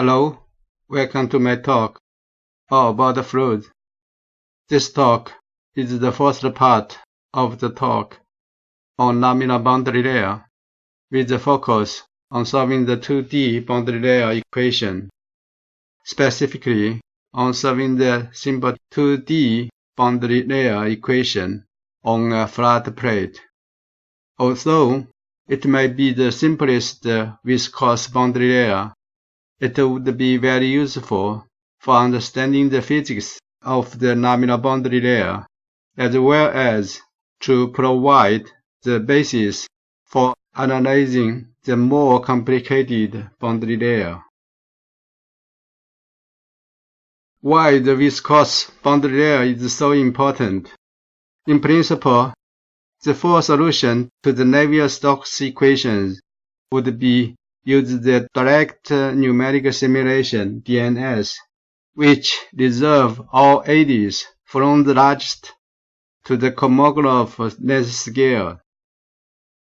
Hello, welcome to my talk all about the fluid. This talk is the first part of the talk on laminar boundary layer, with the focus on solving the 2D boundary layer equation, specifically on solving the simple 2D boundary layer equation on a flat plate. Although it may be the simplest viscous boundary layer, it would be very useful for understanding the physics of the laminar boundary layer, as well as to provide the basis for analyzing the more complicated boundary layer. Why the viscous boundary layer is so important? In principle, the full solution to the Navier-Stokes equations would be use the direct numerical simulation (DNS), which reserve all eddies from the largest to the cosmograph length scale.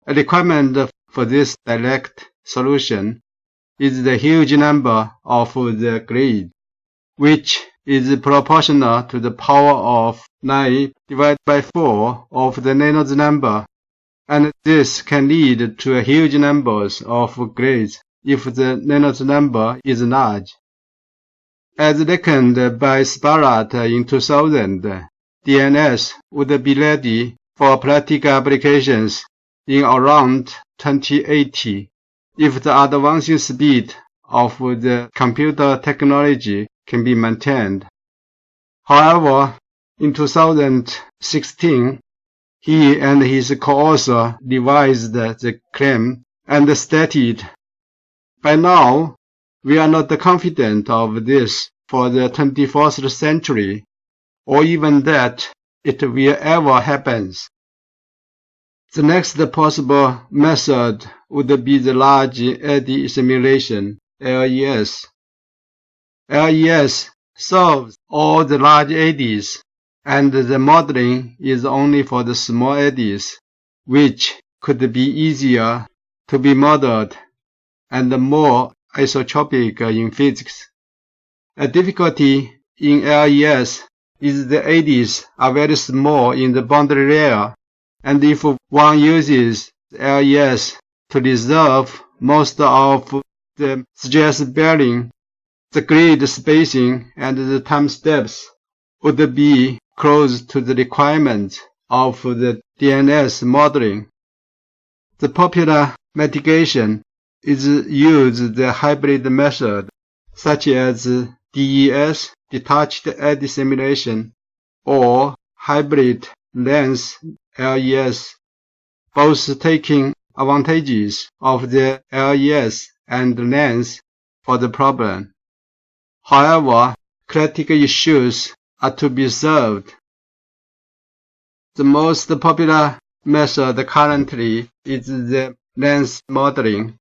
A requirement for this direct solution is the huge number of the grid, which is proportional to the power of 9 divided by 4 of the Reynolds number, and this can lead to a huge numbers of grids if the Reynolds number is large. As reckoned by Sparrat in 2000, DNS would be ready for practical applications in around 2080 if the advancing speed of the computer technology can be maintained. However, in 2016, he and his co-author revised the claim and stated, "By now, we are not confident of this for the 21st century, or even that it will ever happen." The next possible method would be the large eddy simulation, LES. LES solves all the large eddies, and the modeling is only for the small eddies, which could be easier to be modeled and more isotropic in physics. A difficulty in LES is the eddies are very small in the boundary layer, and if one uses LES to resolve most of the stress bearing, the grid spacing and the time steps would be close to the requirements of the DNS modeling. The popular mitigation is use the hybrid method, such as DES, detached eddy simulation, or hybrid lens LES, both taking advantages of the LES and lens for the problem. However, critical issues are to be solved. The most popular method currently is the lens modeling,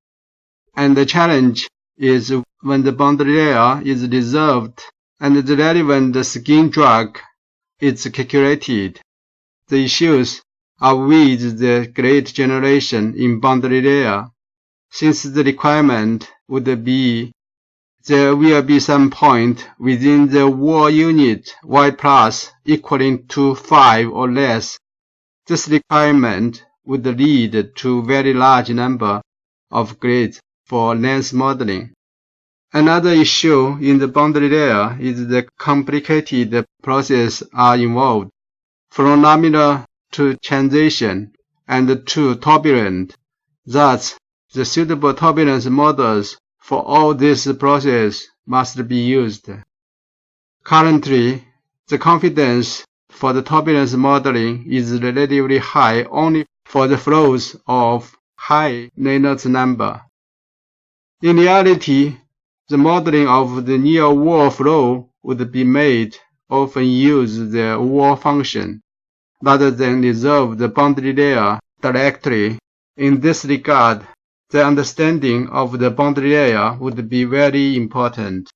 and the challenge is when the boundary layer is resolved and the relevant skin drag is calculated. The issues are with the grid generation in boundary layer, since the requirement would be there will be some point within the wall unit y plus equaling to 5 or less. This requirement would lead to very large number of grids for lens modeling. Another issue in the boundary layer is the complicated process are involved, from laminar to transition and to turbulent. Thus, the suitable turbulence models for all this process must be used. Currently, the confidence for the turbulence modeling is relatively high only for the flows of high Reynolds number. In reality, the modeling of the near wall flow would be made often use the wall function, rather than resolve the boundary layer directly. In this regard, the understanding of the boundary layer would be very important.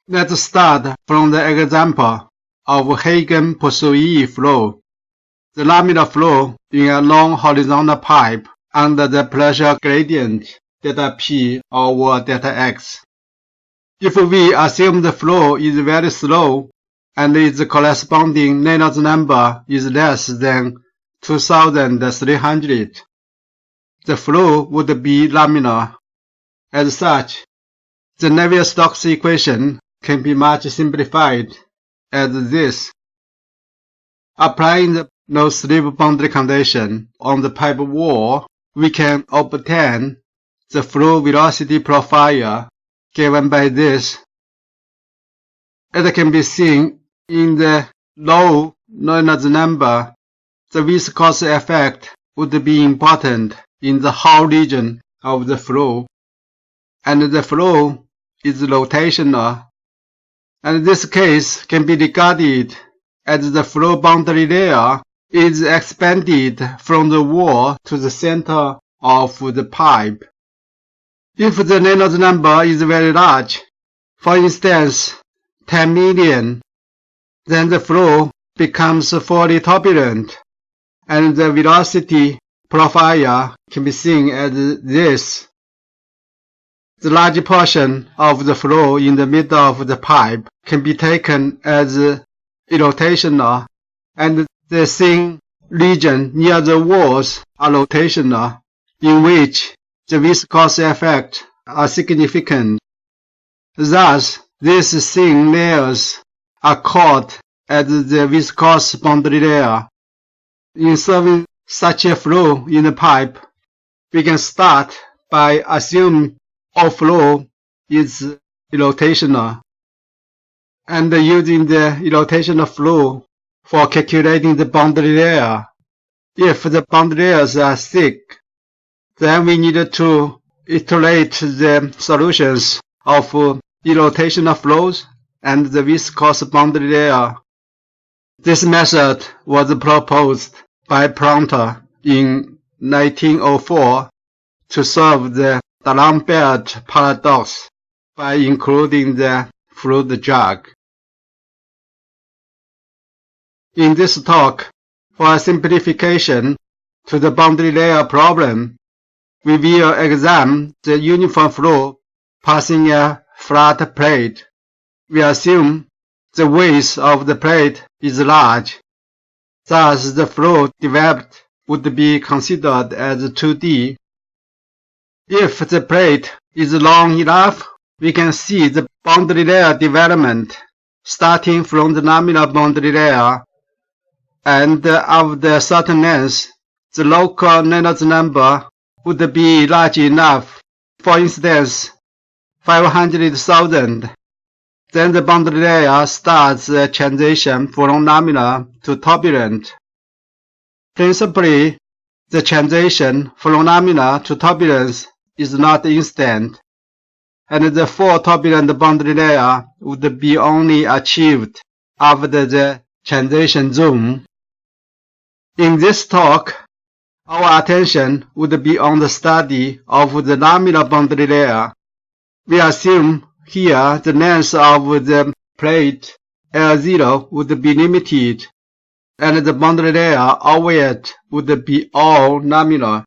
Let's start from the example of Hagen-Poiseuille flow. The laminar flow in a long horizontal pipe under the pressure gradient delta P over delta X. If we assume the flow is very slow and its corresponding Reynolds number is less than 2,300, the flow would be laminar. As such, the Navier-Stokes equation can be much simplified as this. Applying the no-slip boundary condition on the pipe wall, we can obtain the flow velocity profile given by this. As can be seen in the low Reynolds number, the viscous effect would be important in the whole region of the flow, and the flow is rotational, and this case can be regarded as the flow boundary layer is expanded from the wall to the center of the pipe. If the Reynolds number is very large, for instance 10 million, then the flow becomes fully turbulent, and the velocity profile can be seen as this. The large portion of the flow in the middle of the pipe can be taken as irrotational, and the thin region near the walls are rotational, in which the viscous effects are significant. Thus, these thin layers are called as the viscous boundary layer. In solving such a flow in the pipe, we can start by assuming all flow is irrotational, and using the irrotational flow for calculating the boundary layer. If the boundary layers are thick, then we need to iterate the solutions of irrotational flows and the viscous boundary layer. This method was proposed by Prandtl in 1904 to solve the D'Alembert paradox by including the fluid jug. In this talk, for simplification to the boundary layer problem, we will examine the uniform flow passing a flat plate. We assume the width of the plate is large. Thus, the flow developed would be considered as 2D. If the plate is long enough, we can see the boundary layer development starting from the laminar boundary layer, and of the certain length, the local Reynolds number would be large enough, for instance 500,000. Then the boundary layer starts a transition from laminar to turbulent. Principally, the transition from laminar to turbulence is not instant, and the full turbulent boundary layer would be only achieved after the transition zone. In this talk, our attention would be on the study of the laminar boundary layer. We assume here the length of the plate L0 would be limited, and the boundary layer over it would be all laminar.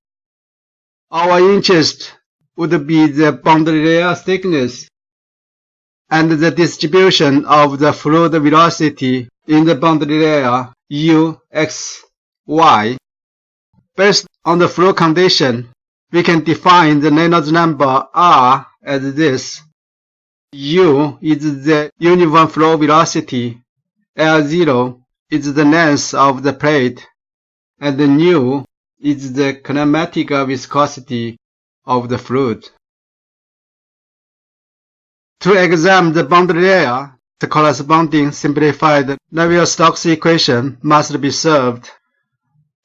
Our interest would be the boundary layer thickness and the distribution of the fluid velocity in the boundary layer U, X, Y. Based on the flow condition, we can define the Reynolds number R as this. U is the uniform flow velocity, L0 is the length of the plate, and nu is the kinematic viscosity of the fluid. To examine the boundary layer, the corresponding simplified Navier-Stokes equation must be solved.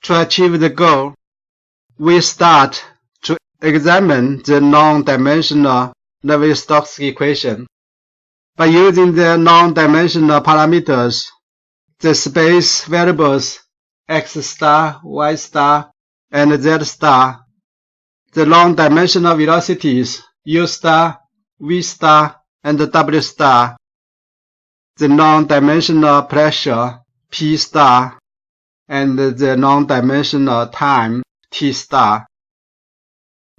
To achieve the goal, we start to examine the non-dimensional Navier-Stokes equation. By using the non-dimensional parameters, the space variables x star, y star, and z star, the non-dimensional velocities u star, v star, and w star, the non-dimensional pressure p star, and the non-dimensional time t star.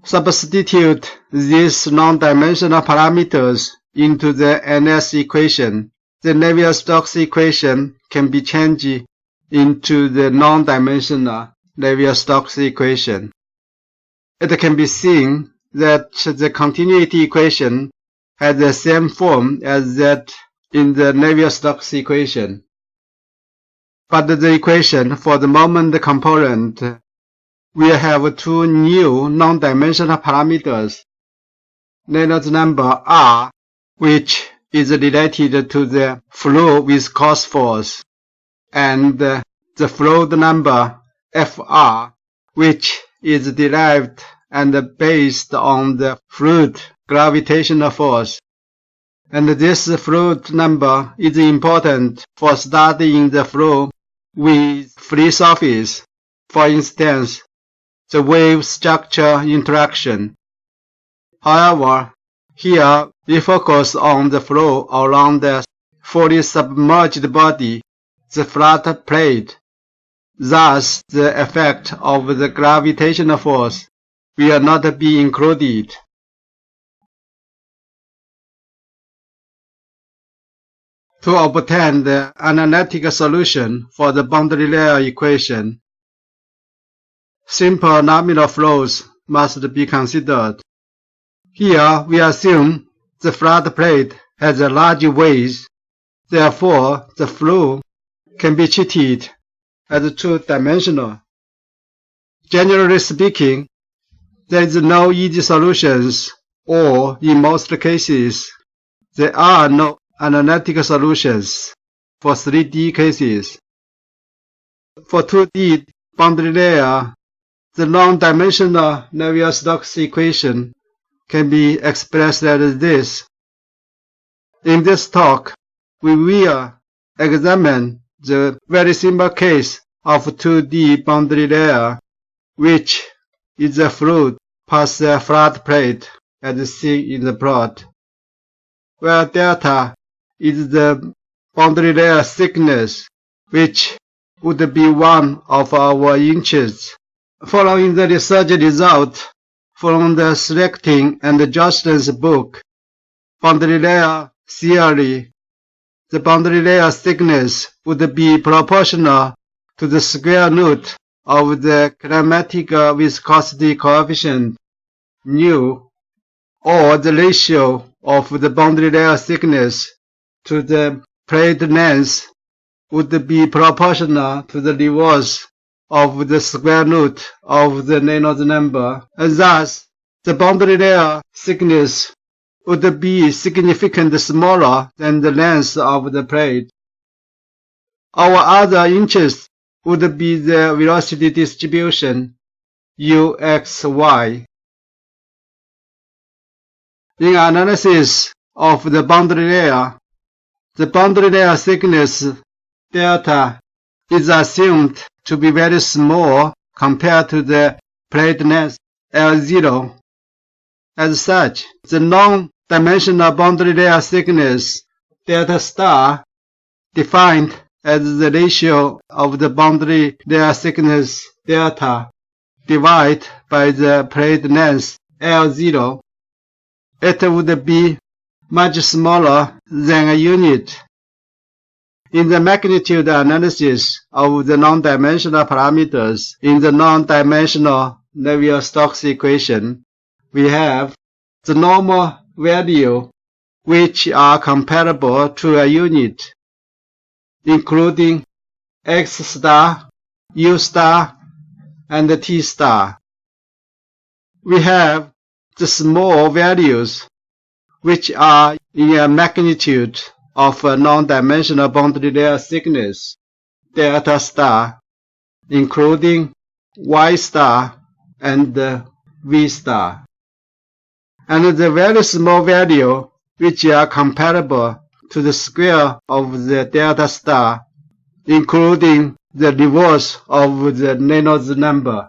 Substitute these non-dimensional parameters into the N-S equation. The Navier-Stokes equation can be changed into the non-dimensional Navier-Stokes equation. It can be seen that the continuity equation has the same form as that in the Navier-Stokes equation. But the equation for the moment component will have two new non-dimensional parameters. Reynolds number R, which is related to the flow viscous force, and the flow number Fr, which is derived and based on the fluid gravitational force. And this fluid number is important for studying the flow with free surface. For instance, the wave structure interaction. However, here we focus on the flow around the fully submerged body, the flat plate. Thus, the effect of the gravitational force will not be included. To obtain the analytic solution for the boundary layer equation, simple nominal flows must be considered. Here we assume the flat plate has a large width, therefore the flow can be treated as two-dimensional. Generally speaking, there is no easy solutions, or in most cases, there are no analytic solutions for 3D cases. For 2D boundary layer, the non-dimensional Navier-Stokes equation can be expressed as this. In this talk, we will examine the very simple case of 2D boundary layer, which is a fluid past a flat plate as seen in the plot, where delta is the boundary layer thickness, which would be 1 of our inches. Following the research result from the Selecting and Johnston's book, Boundary Layer Theory, the boundary layer thickness would be proportional to the square root of the kinematic viscosity coefficient, nu, or the ratio of the boundary layer thickness to the plate length would be proportional to the reverse of the square root of the Reynolds number, and thus the boundary layer thickness would be significantly smaller than the length of the plate. Our other interest would be the velocity distribution, uxy. In analysis of the boundary layer thickness, delta, is assumed to be very small compared to the plate length L0. As such, the non-dimensional boundary layer thickness, delta star, defined as the ratio of the boundary layer thickness delta divided by the plate length L0, it would be much smaller than a unit. In the magnitude analysis of the non-dimensional parameters in the non-dimensional Navier-Stokes equation, we have the normal value which are comparable to a unit, including x star, u star, and t star. We have the small values which are in a magnitude of a non-dimensional boundary layer thickness, delta star, including y star and v star, and the very small value which are comparable to the square of the delta star, including the reverse of the Reynolds number.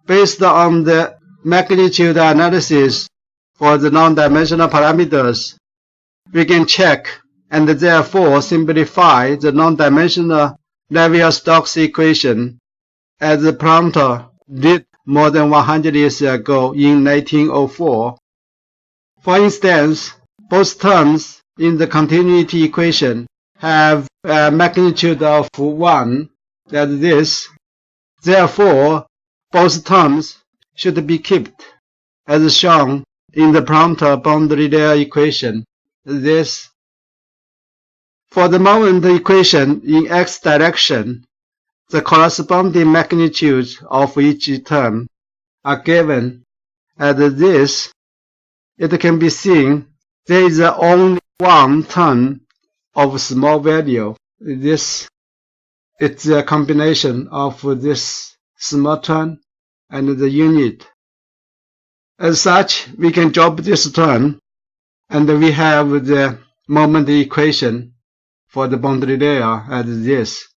Based on the magnitude analysis for the non-dimensional parameters, we can check and therefore simplify the non-dimensional Navier-Stokes equation as Prandtl did more than 100 years ago in 1904. For instance, both terms in the continuity equation have a magnitude of 1, that is this. Therefore, both terms should be kept, as shown in the Prandtl boundary layer equation, this. For the moment equation in x direction, the corresponding magnitudes of each term are given as this. It can be seen there is only one term of small value. This is a combination of this small term and the unit. As such, we can drop this term, and we have the moment equation for the boundary layer as this.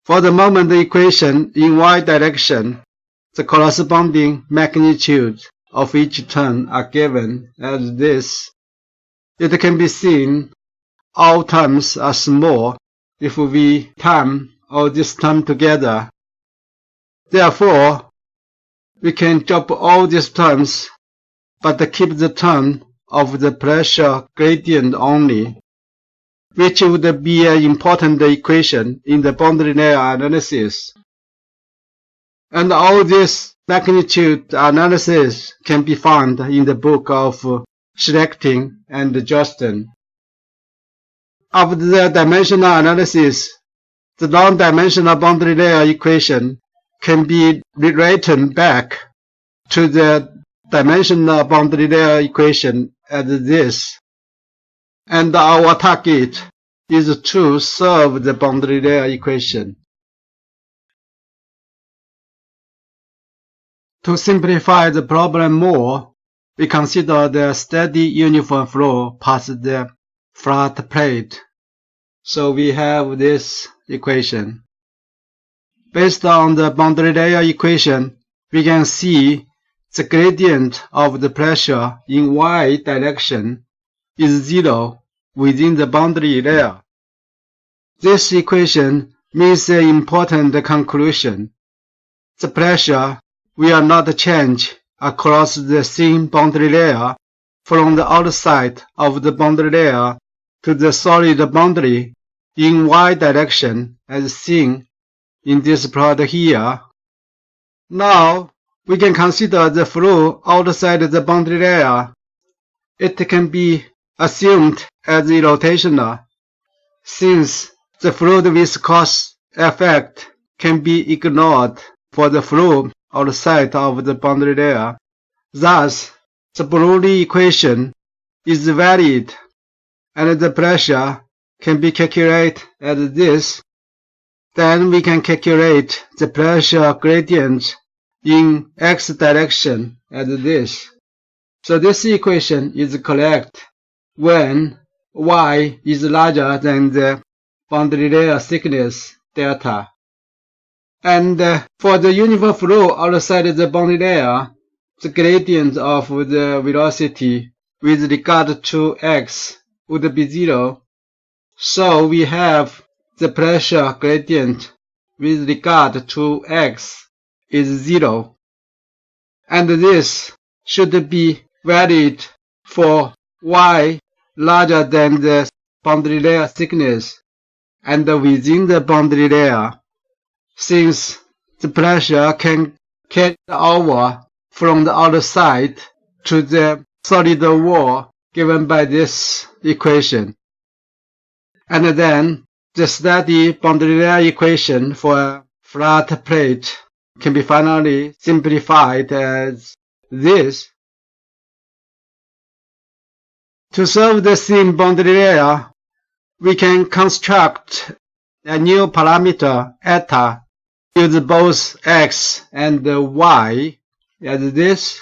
For the moment equation in y direction, the corresponding magnitudes of each term are given as this. It can be seen all terms are small if we time all these terms together. Therefore, we can drop all these terms, but keep the term of the pressure gradient only, which would be an important equation in the boundary layer analysis. And all this magnitude analysis can be found in the book of Schlechten and Johnston. After the dimensional analysis, the non-dimensional boundary layer equation can be rewritten back to the dimensional boundary layer equation as this. And our target is to solve the boundary layer equation. To simplify the problem more, we consider the steady uniform flow past the flat plate. So we have this equation. Based on the boundary layer equation, we can see the gradient of the pressure in y direction is 0 within the boundary layer. This equation means an important conclusion. The pressure will not change across the thin boundary layer from the outside of the boundary layer to the solid boundary in y direction as seen in this plot here. Now, we can consider the flow outside the boundary layer. It can be assumed as irrotational, since the fluid viscous effect can be ignored for the flow outside of the boundary layer. Thus, the Broglie equation is valid, and the pressure can be calculated as this. Then we can calculate the pressure gradient in x direction as this. So this equation is correct when y is larger than the boundary layer thickness delta. And for the uniform flow outside the boundary layer, the gradient of the velocity with regard to x would be 0. So we have the pressure gradient with regard to x is 0. And this should be valid for y larger than the boundary layer thickness and within the boundary layer, since the pressure can carry over from the outside to the solid wall given by this equation. And then the steady boundary layer equation for a flat plate can be finally simplified as this. To solve the thin boundary layer, we can construct a new parameter eta, use both x and y as this.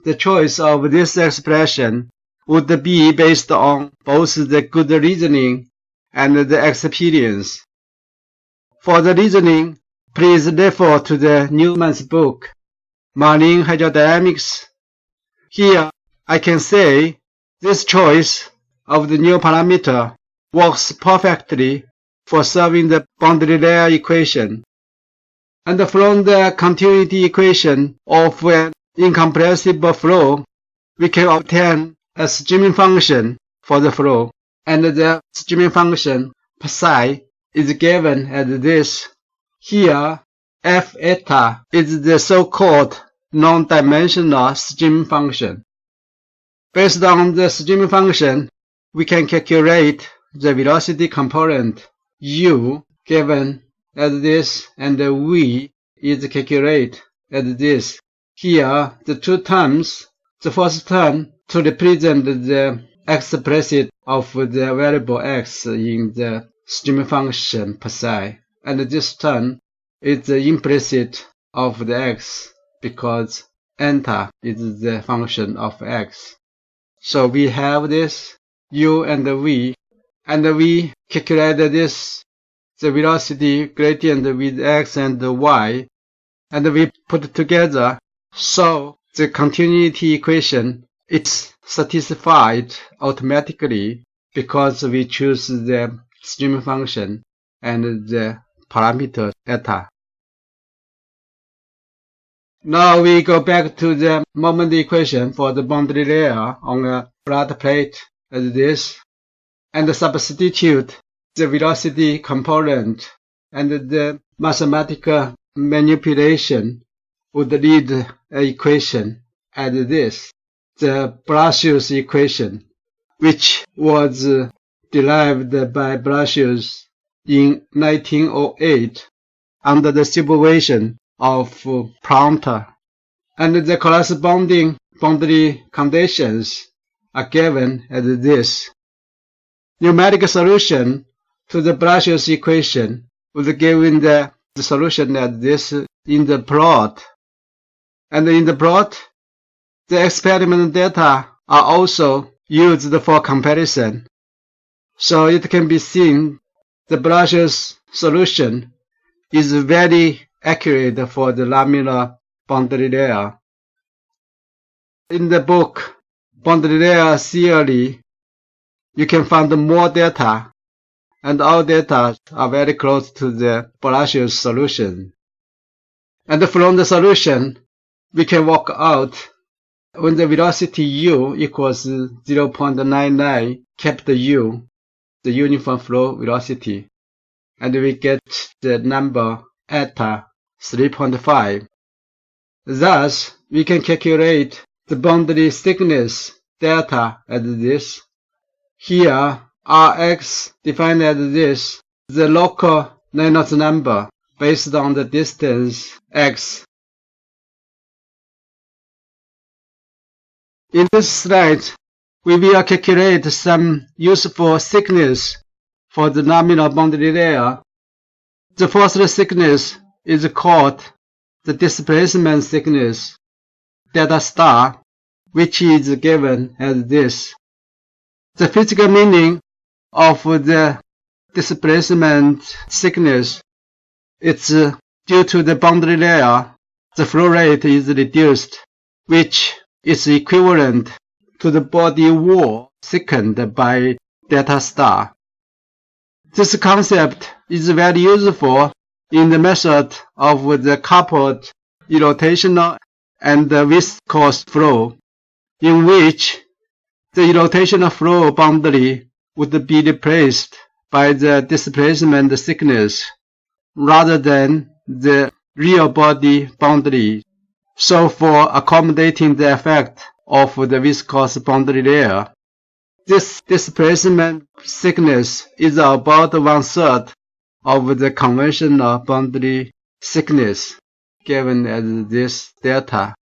The choice of this expression would be based on both the good reasoning and the experience. For the reasoning, please refer to the Newman's book, Marine Hydrodynamics. Here, I can say this choice of the new parameter works perfectly for solving the boundary layer equation. And from the continuity equation of an incompressible flow, we can obtain a streaming function for the flow. And the streaming function psi is given as this. Here, f eta is the so-called non-dimensional streaming function. Based on the streaming function, we can calculate the velocity component u given as this, and the v is calculated as this. Here, the two terms, the first term to represent the explicit of the variable x in the streaming function psi, and this term is the implicit of the x because eta is the function of x. So we have this u and v, and we calculated this, the velocity gradient with x and y, and we put it together. So the continuity equation is satisfied automatically because we choose the streaming function and the parameter eta. Now we go back to the moment equation for the boundary layer on a flat plate as this, and substitute the velocity component, and the mathematical manipulation would lead an equation as this, the Blasius equation, which was derived by Blasius in 1908 under the supervision of Prandtl, and the corresponding boundary conditions are given as this. Numerical solution to the Blasius equation was given the solution as this in the plot. And in the plot, the experimental data are also used for comparison. So it can be seen the Blasius solution is very accurate for the laminar boundary layer. In the book Boundary Layer Theory, you can find more data, and all data are very close to the Blasius solution. And from the solution, we can work out when the velocity u equals 0.99 capital U, the uniform flow velocity, and we get the number eta 3.5. Thus, we can calculate the boundary thickness delta as this. Here, Rx defined as this, the local Reynolds number based on the distance x. In this slide, we will calculate some useful thickness for the laminar boundary layer. The first thickness is called the displacement thickness, delta star, which is given as this. The physical meaning of the displacement thickness is due to the boundary layer, the flow rate is reduced, which is equivalent to the body wall thickened by delta star. This concept is very useful in the method of the coupled rotational and viscous flow, in which the rotational flow boundary would be replaced by the displacement thickness rather than the real body boundary. So for accommodating the effect of the viscous boundary layer, this displacement thickness is about 1/3 of the conventional boundary thickness, given as this delta.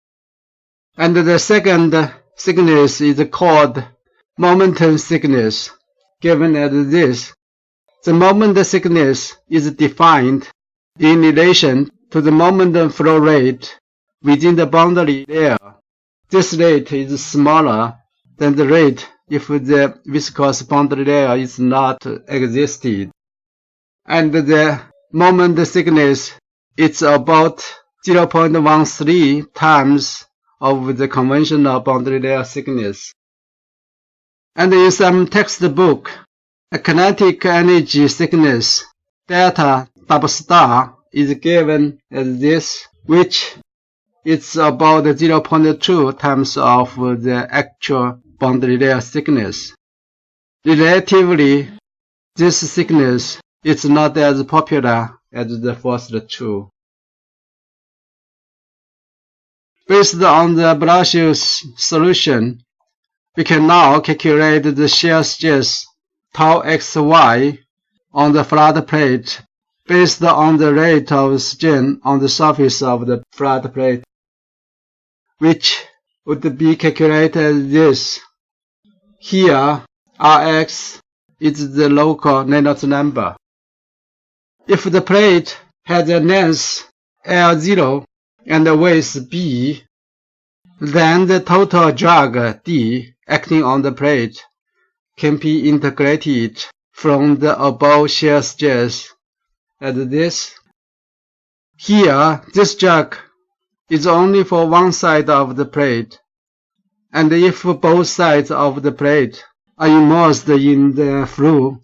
And the second thickness is called momentum thickness, given as this. The moment thickness is defined in relation to the momentum flow rate within the boundary layer. This rate is smaller than the rate if the viscous boundary layer is not existed. And the moment thickness is about 0.13 times of the conventional boundary layer thickness. And in some textbook, a kinetic energy thickness, delta double star, is given as this, which is about 0.2 times of the actual boundary layer thickness. Relatively, this thickness is not as popular as the first two. Based on the Blasius solution, we can now calculate the shear stress tau xy on the flat plate based on the rate of strain on the surface of the flat plate, which would be calculated as this. Here, Rx is the local Reynolds number. If the plate has a length L0 and a width B, then the total drag D acting on the plate can be integrated from the above shear stress as this. Here, this drag is only for one side of the plate, and if both sides of the plate are immersed in the fluid,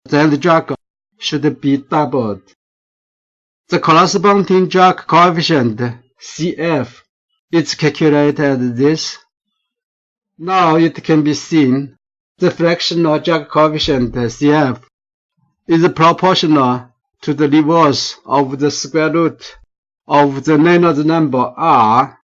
then the drag should be doubled. The corresponding drag coefficient, Cf, is calculated as this. Now it can be seen the fractional drag coefficient, Cf, is proportional to the reverse of the square root of the Reynolds number R